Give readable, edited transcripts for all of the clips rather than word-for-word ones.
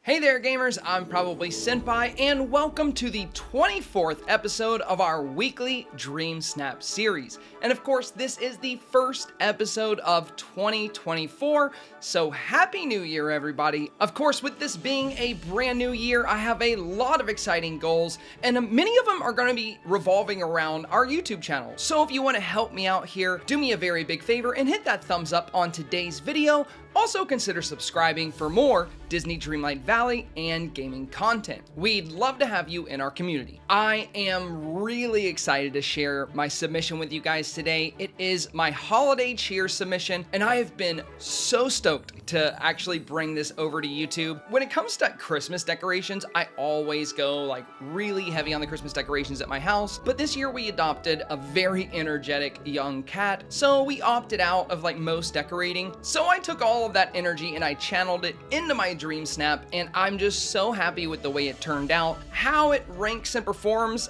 Hey there gamers, I'm Probably Senpai, and welcome to the 24th episode of our weekly Dreamsnap series. And of course, this is the first episode of 2024, so Happy New Year everybody. Of course, with this being a brand new year, I have a lot of exciting goals, and many of them are going to be revolving around our YouTube channel. So if you want to help me out here, do me a very big favor and hit that thumbs up on today's video. Also consider subscribing for more Disney Dreamlight Valley and gaming content. We'd love to have you in our community. I am really excited to share my submission with you guys today. It is my holiday cheer submission, and I have been so stoked to actually bring this over to YouTube. When it comes to Christmas decorations, I always go like really heavy on the Christmas decorations at my house, but this year we adopted a very energetic young cat, so we opted out of like most decorating. So I took all of that energy and I channeled it into my Dreamsnap, and I'm just so happy with the way it turned out. How it ranks and performs,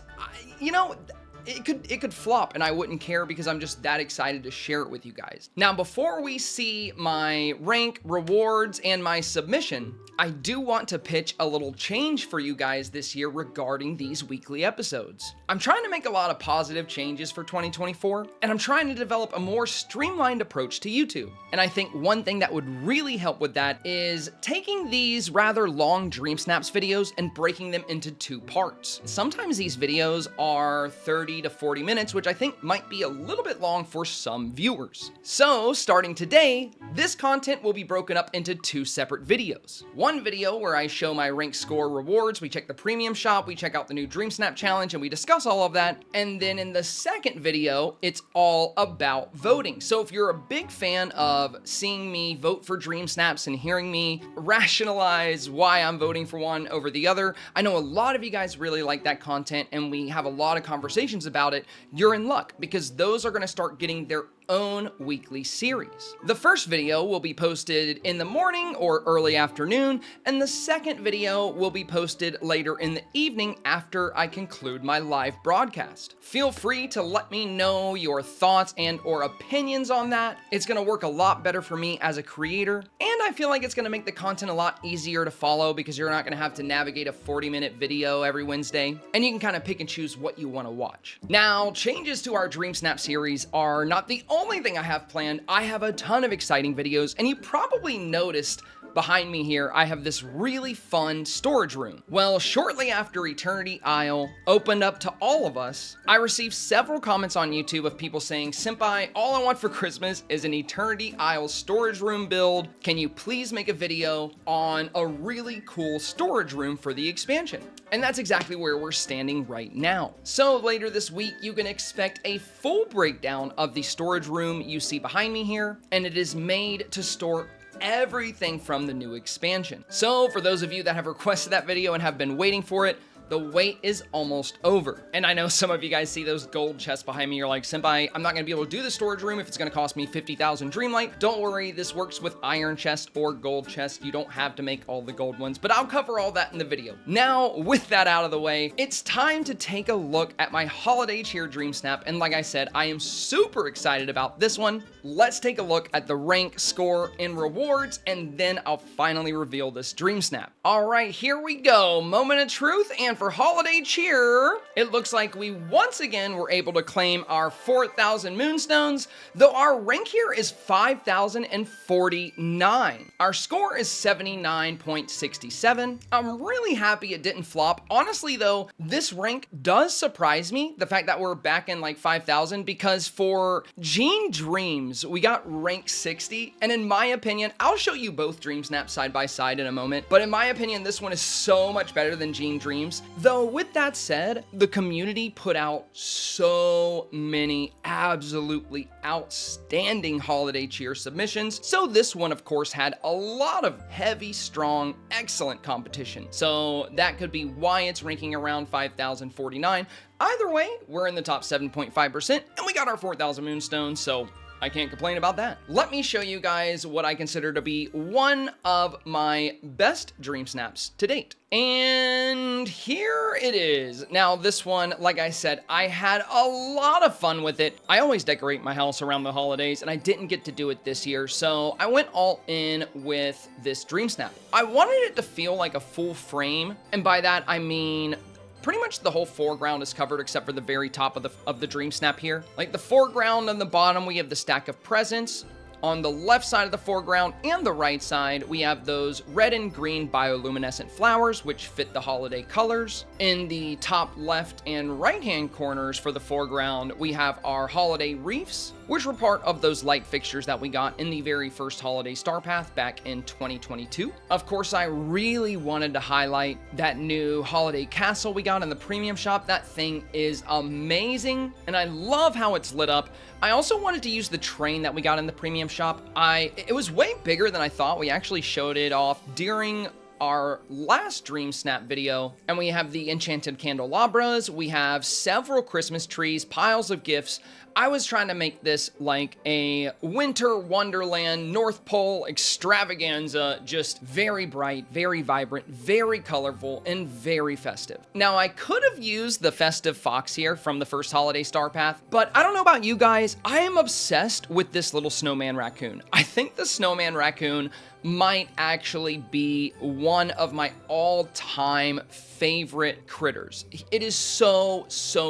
it could flop and I wouldn't care because I'm just that excited to share it with you guys. Now, before we see my rank, rewards, and my submission, I do want to pitch a little change for you guys this year regarding these weekly episodes. I'm trying to make a lot of positive changes for 2024, and I'm trying to develop a more streamlined approach to YouTube. And I think one thing that would really help with that is taking these rather long Dreamsnaps videos and breaking them into two parts. Sometimes these videos are 30 to 40 minutes, which I think might be a little bit long for some viewers. So starting today, this content will be broken up into two separate videos. One video where I show my rank, score, rewards, we check the premium shop, we check out the new Dreamsnap challenge, and we discuss all of that. And then in the second video, it's all about voting. So if you're a big fan of seeing me vote for Dreamsnaps and hearing me rationalize why I'm voting for one over the other, I know a lot of you guys really like that content and we have a lot of conversations about it. You're in luck because those are going to start getting their own weekly series. The first video will be posted in the morning or early afternoon, and the second video will be posted later in the evening after I conclude my live broadcast. Feel free to let me know your thoughts and or opinions on that. It's gonna work a lot better for me as a creator, and I feel like it's gonna make the content a lot easier to follow because you're not gonna have to navigate a 40-minute video every Wednesday, and you can kind of pick and choose what you wanna watch. Now, changes to our Dreamsnap series are not the only thing I have planned. I have a ton of exciting videos, and you probably noticed behind me here, I have this really fun storage room. Well, shortly after Eternity Isle opened up to all of us, I received several comments on YouTube of people saying, "Senpai, all I want for Christmas is an Eternity Isle storage room build. Can you please make a video on a really cool storage room for the expansion?" And that's exactly where we're standing right now. So later this week, you can expect a full breakdown of the storage room you see behind me here, and it is made to store everything from the new expansion. So for those of you that have requested that video and have been waiting for it, the wait is almost over. And I know some of you guys see those gold chests behind me. You're like, "Senpai, I'm not gonna be able to do the storage room if it's gonna cost me 50,000 Dreamlight." Don't worry, this works with iron chest or gold chest. You don't have to make all the gold ones, but I'll cover all that in the video. Now, with that out of the way, it's time to take a look at my holiday cheer Dreamsnap. And like I said, I am super excited about this one. Let's take a look at the rank, score, and rewards, and then I'll finally reveal this Dreamsnap. All right, here we go. Moment of truth, and for holiday cheer, it looks like we once again were able to claim our 4,000 moonstones, though our rank here is 5,049. Our score is 79.67. I'm really happy it didn't flop. Honestly though, this rank does surprise me, the fact that we're back in like 5,000, because for Gene Dreams, we got rank 60, and in my opinion, I'll show you both Dreamsnaps side by side in a moment, but in my opinion, this one is so much better than Gene Dreams. Though with that said, the community put out so many absolutely outstanding holiday cheer submissions, so this one of course had a lot of heavy, strong, excellent competition. So that could be why it's ranking around 5,049. Either way, we're in the top 7.5%, and we got our 4,000 moonstones, so I can't complain about that. Let me show you guys what I consider to be one of my best dream snaps to date. And here it is. Now this one, like I said, I had a lot of fun with it. I always decorate my house around the holidays and I didn't get to do it this year, so I went all in with this dream snap. I wanted it to feel like a full frame, and by that I mean pretty much the whole foreground is covered except for the very top of the dream snap here. Like the foreground on the bottom, we have the stack of presents. On the left side of the foreground and the right side, we have those red and green bioluminescent flowers, which fit the holiday colors. In the top left and right-hand corners for the foreground, we have our holiday wreaths, which were part of those light fixtures that we got in the very first holiday star path back in 2022. Of course, I really wanted to highlight that new holiday castle we got in the premium shop. That thing is amazing, and I love how it's lit up. I also wanted to use the train that we got in the premium shop. It was way bigger than I thought. We actually showed it off during our last Dream Snap video, and we have the enchanted candelabras, we have several Christmas trees, piles of gifts. I was trying to make this like a winter wonderland, North Pole extravaganza, just very bright, very vibrant, very colorful, and very festive. Now, I could have used the festive fox here from the first holiday star path, but I don't know about you guys, I am obsessed with this little snowman raccoon. I think the snowman raccoon might actually be one of my all-time favorite critters. It is so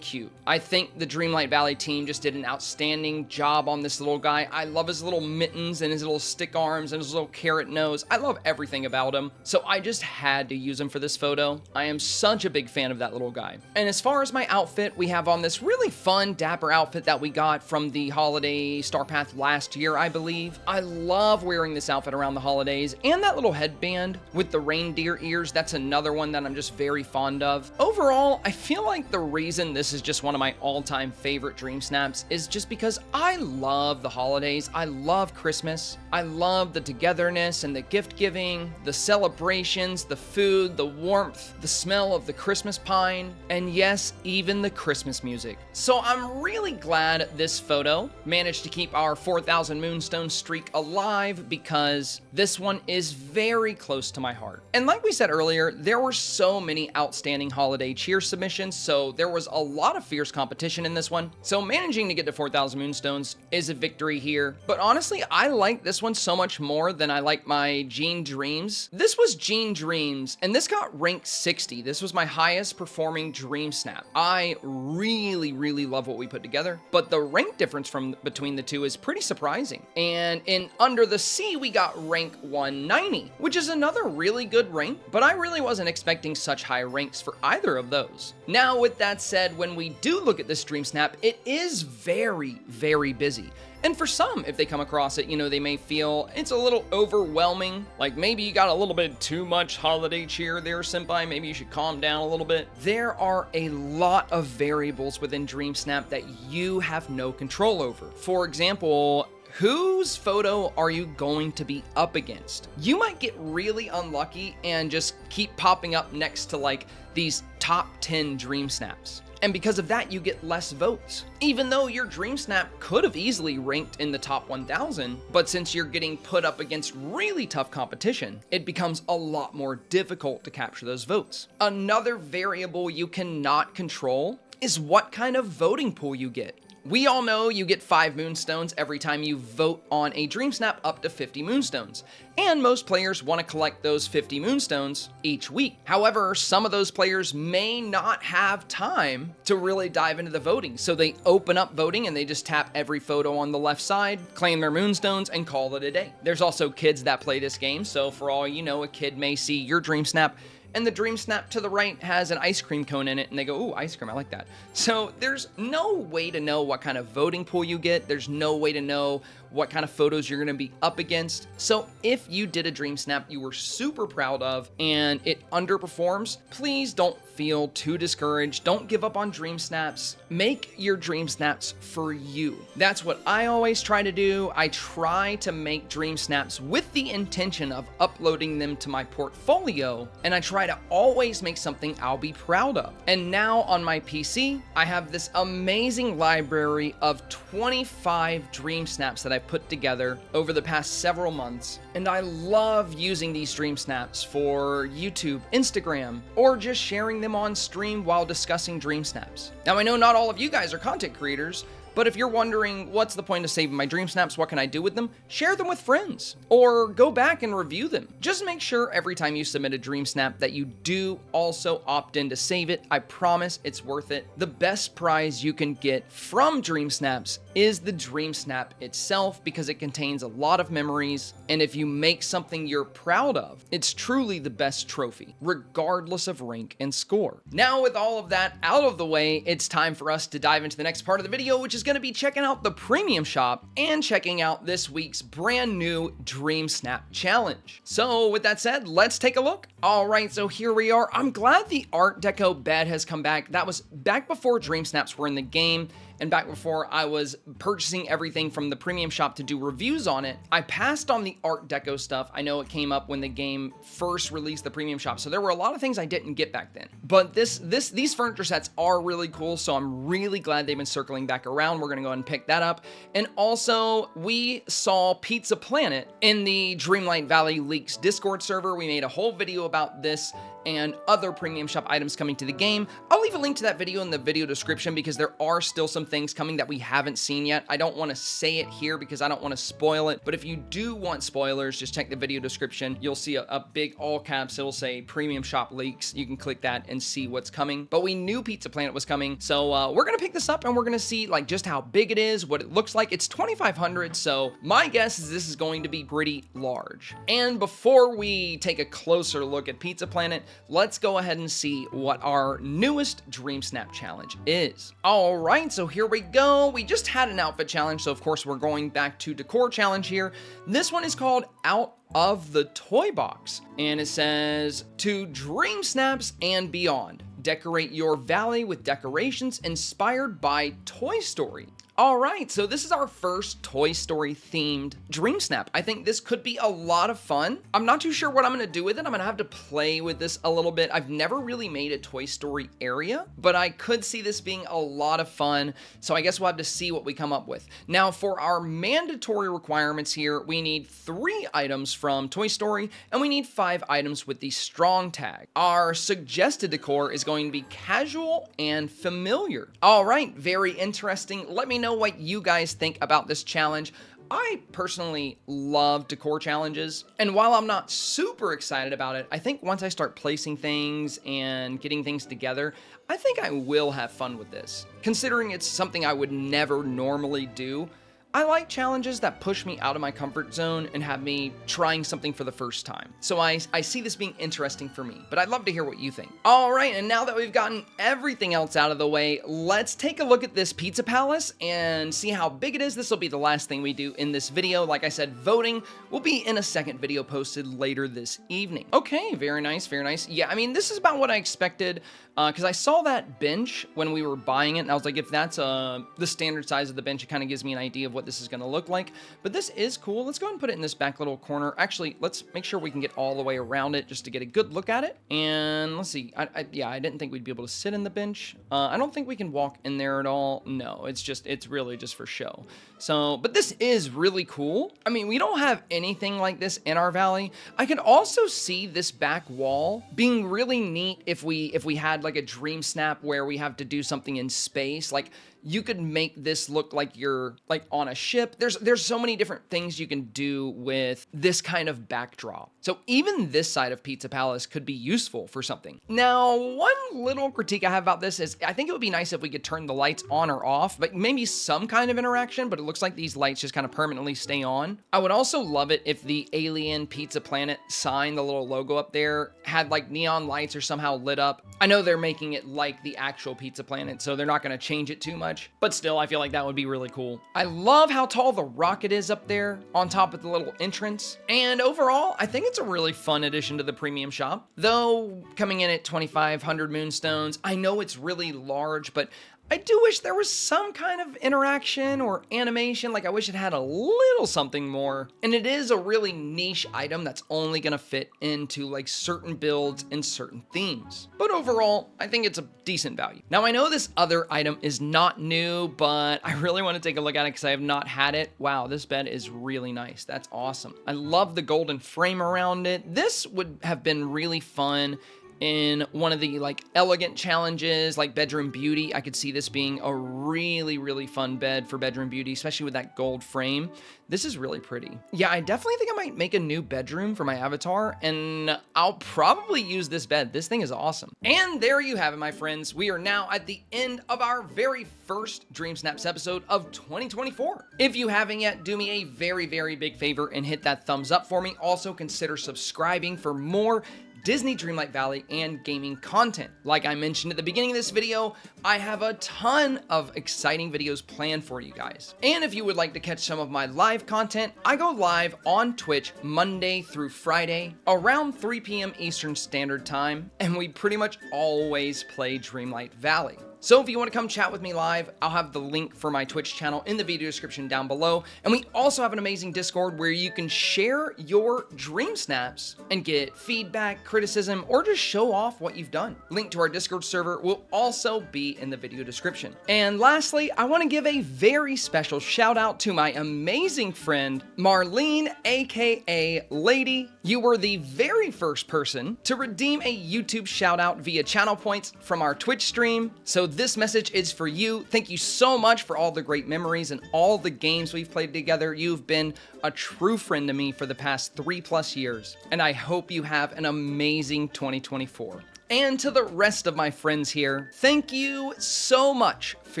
cute. I think the Dreamlight Valley team just did an outstanding job on this little guy. I love his little mittens and his little stick arms and his little carrot nose. I love everything about him, so I just had to use him for this photo. I am such a big fan of that little guy. And as far as my outfit, we have on this really fun dapper outfit that we got from the holiday star path last year, I believe. I love wearing this outfit around the holidays, and that little headband with the reindeer ears, that's another one that I'm just very fond of. Overall, I feel like the reason this is just one of my all-time favorite dream snaps is just because I love the holidays. I love Christmas. I love the togetherness and the gift giving, the celebrations, the food, the warmth, the smell of the Christmas pine, and yes, even the Christmas music. So I'm really glad this photo managed to keep our 4,000 moonstone streak alive, because this one is very close to my heart. And like we said earlier, there were so many outstanding holiday cheer submissions, so there was a lot of fierce competition in this one. So managing to get to 4,000 moonstones is a victory here. But honestly, I like this one so much more than I like my Gene Dreams. This was Gene Dreams, and this got ranked 60. This was my highest performing dream snap. I really love what we put together, but the rank difference between the two is pretty surprising. And in Under the Sea, we got rank 190, which is another really good rank, but I really wasn't expecting such high ranks for either of those. Now, with that said, when we do look at this dream snap, it is very busy. And for some, if they come across it, they may feel it's a little overwhelming. Like maybe you got a little bit too much holiday cheer there, senpai. Maybe you should calm down a little bit. There are a lot of variables within Dreamsnap that you have no control over. For example, whose photo are you going to be up against? You might get really unlucky and just keep popping up next to like these top 10 dream snaps. And because of that, you get less votes. Even though your dream snap could have easily ranked in the top 1,000, but since you're getting put up against really tough competition, it becomes a lot more difficult to capture those votes. Another variable you cannot control is what kind of voting pool you get. We all know you get 5 moonstones every time you vote on a dream snap up to 50 moonstones, and most players want to collect those 50 moonstones each week. However, some of those players may not have time to really dive into the voting, so they open up voting and they just tap every photo on the left side, claim their moonstones, and call it a day. There's also kids that play this game, so for all you know, a kid may see your dream snap and the dream snap to the right has an ice cream cone in it, and they go, ooh, ice cream, I like that. So there's no way to know what kind of voting pool you get. There's no way to know what kind of photos you're going to be up against. So if you did a dream snap you were super proud of and it underperforms, please don't feel too discouraged. Don't give up on dream snaps. Make your dream snaps for you. That's what I always try to do. I try to make dream snaps with the intention of uploading them to my portfolio, and I try to always make something I'll be proud of. And now on my PC, I have this amazing library of 25 dream snaps that I put together over the past several months. And I love using these dream snaps for YouTube, Instagram, or just sharing them on stream while discussing dream snaps. Now, I know not all of you guys are content creators, but if you're wondering what's the point of saving my dream snaps, what can I do with them? Share them with friends or go back and review them. Just make sure every time you submit a dream snap that you do also opt in to save it. I promise it's worth it. The best prize you can get from dream snaps is the dream snap itself because it contains a lot of memories, and if you make something you're proud of, it's truly the best trophy, regardless of rank and score. Now with all of that out of the way, it's time for us to dive into the next part of the video, which is going to be checking out the premium shop and checking out this week's brand new Dreamsnap challenge. So with that said, let's take a look. All right, so here we are. I'm glad the Art Deco bed has come back. That was back before Dreamsnaps were in the game, and back before I was purchasing everything from the premium shop to do reviews on it. I passed on the Art Deco stuff. I know it came up when the game first released the premium shop, so there were a lot of things I didn't get back then. But these furniture sets are really cool, so I'm really glad they've been circling back around. We're gonna go ahead and pick that up. And also, we saw Pizza Planet in the Dreamlight Valley Leaks Discord server. We made a whole video about this and other premium shop items coming to the game. I'll leave a link to that video in the video description because there are still some things coming that we haven't seen yet. I don't want to say it here because I don't want to spoil it, but if you do want spoilers, just check the video description. You'll see a big all caps, it'll say premium shop leaks. You can click that and see what's coming. But we knew Pizza Planet was coming, so we're gonna pick this up and we're gonna see like just how big it is, what it looks like. It's 2,500, so my guess is this is going to be pretty large. And before we take a closer look at Pizza Planet, let's go ahead and see what our newest Dreamsnap challenge is. All right, so here we go. We just had an outfit challenge, so of course we're going back to decor challenge here. This one is called Out of the Toy Box, and it says, to Dream Snaps and beyond, decorate your valley with decorations inspired by Toy Story. All right, so this is our first Toy Story themed Dreamsnap. I think this could be a lot of fun. I'm not too sure what I'm gonna do with it. I'm gonna have to play with this a little bit. I've never really made a Toy Story area, but I could see this being a lot of fun. So I guess we'll have to see what we come up with. Now for our mandatory requirements here, we need 3 items from Toy Story and we need 5 items with the strong tag. Our suggested decor is going to be casual and familiar. All right, very interesting. Let me know what you guys think about this challenge. I personally love decor challenges, and while I'm not super excited about it, I think once I start placing things and getting things together, I think I will have fun with this. Considering it's something I would never normally do, I like challenges that push me out of my comfort zone and have me trying something for the first time. So I see this being interesting for me, but I'd love to hear what you think. All right, and now that we've gotten everything else out of the way, let's take a look at this Pizza Palace and see how big it is. This will be the last thing we do in this video. Like I said, voting will be in a second video posted later this evening. Okay, very nice, very nice. Yeah, I mean, this is about what I expected because I saw that bench when we were buying it, and I was like, if that's the standard size of the bench, it kind of gives me an idea of what this is going to look like. But this is cool. Let's go ahead and put it in this back little corner. Actually, let's make sure we can get all the way around it just to get a good look at it. And let's see. Yeah, I didn't think we'd be able to sit in the bench. I don't think we can walk in there at all. No, it's really just for show. So, but this is really cool. I mean, we don't have anything like this in our valley. I could also see this back wall being really neat if we had like a Dreamsnap where we have to do something in space. Like, you could make this look like you're like on a ship. There's so many different things you can do with this kind of backdrop. So even this side of Pizza Palace could be useful for something. Now, one little critique I have about this is I think it would be nice if we could turn the lights on or off, but maybe some kind of interaction, but it looks like these lights just kind of permanently stay on. I would also love it if the Alien Pizza Planet sign, the little logo up there, had like neon lights or somehow lit up. I know they're making it like the actual Pizza Planet, so they're not going to change it too much. much, but still, I feel like that would be really cool. I love how tall the rocket is up there on top of the little entrance, and overall, I think it's a really fun addition to the premium shop. Though, coming in at 2,500 moonstones, I know it's really large, but I do wish there was some kind of interaction or animation. Like, I wish it had a little something more. And it is a really niche item that's only gonna fit into like certain builds and certain themes. But overall, I think it's a decent value. Now, I know this other item is not new, but I really want to take a look at it because I have not had it. Wow, this bed is really nice. That's awesome. I love the golden frame around it. This would have been really fun in one of the like elegant challenges like Bedroom Beauty. I could see this being a really fun bed for Bedroom Beauty, especially with that gold frame. This is really pretty. Yeah, I definitely think I might make a new bedroom for my avatar, and I'll probably use this bed. This thing is awesome. And there you have it, my friends. We are now at the end of our very first Dreamsnaps episode of 2024. If you haven't yet, do me a very big favor and hit that thumbs up for me. Also, consider subscribing for more Disney Dreamlight Valley and gaming content. Like I mentioned at the beginning of this video, I have a ton of exciting videos planned for you guys. And if you would like to catch some of my live content, I go live on Twitch Monday through Friday around 3 p.m. Eastern Standard Time, and we pretty much always play Dreamlight Valley. So if you want to come chat with me live, I'll have the link for my Twitch channel in the video description down below. And we also have an amazing Discord where you can share your dream snaps and get feedback, criticism, or just show off what you've done. Link to our Discord server will also be in the video description. And lastly, I want to give a very special shout out to my amazing friend, Marlene, aka Lady. You were the very first person to redeem a YouTube shout out via channel points from our Twitch stream. So this message is for you. Thank you so much for all the great memories and all the games we've played together. You've been a true friend to me for the past 3+ years, and I hope you have an amazing 2024. And to the rest of my friends here, thank you so much for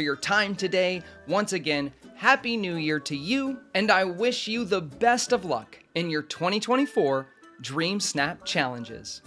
your time today. Once again, Happy New Year to you, and I wish you the best of luck in your 2024 Dreamsnap challenges.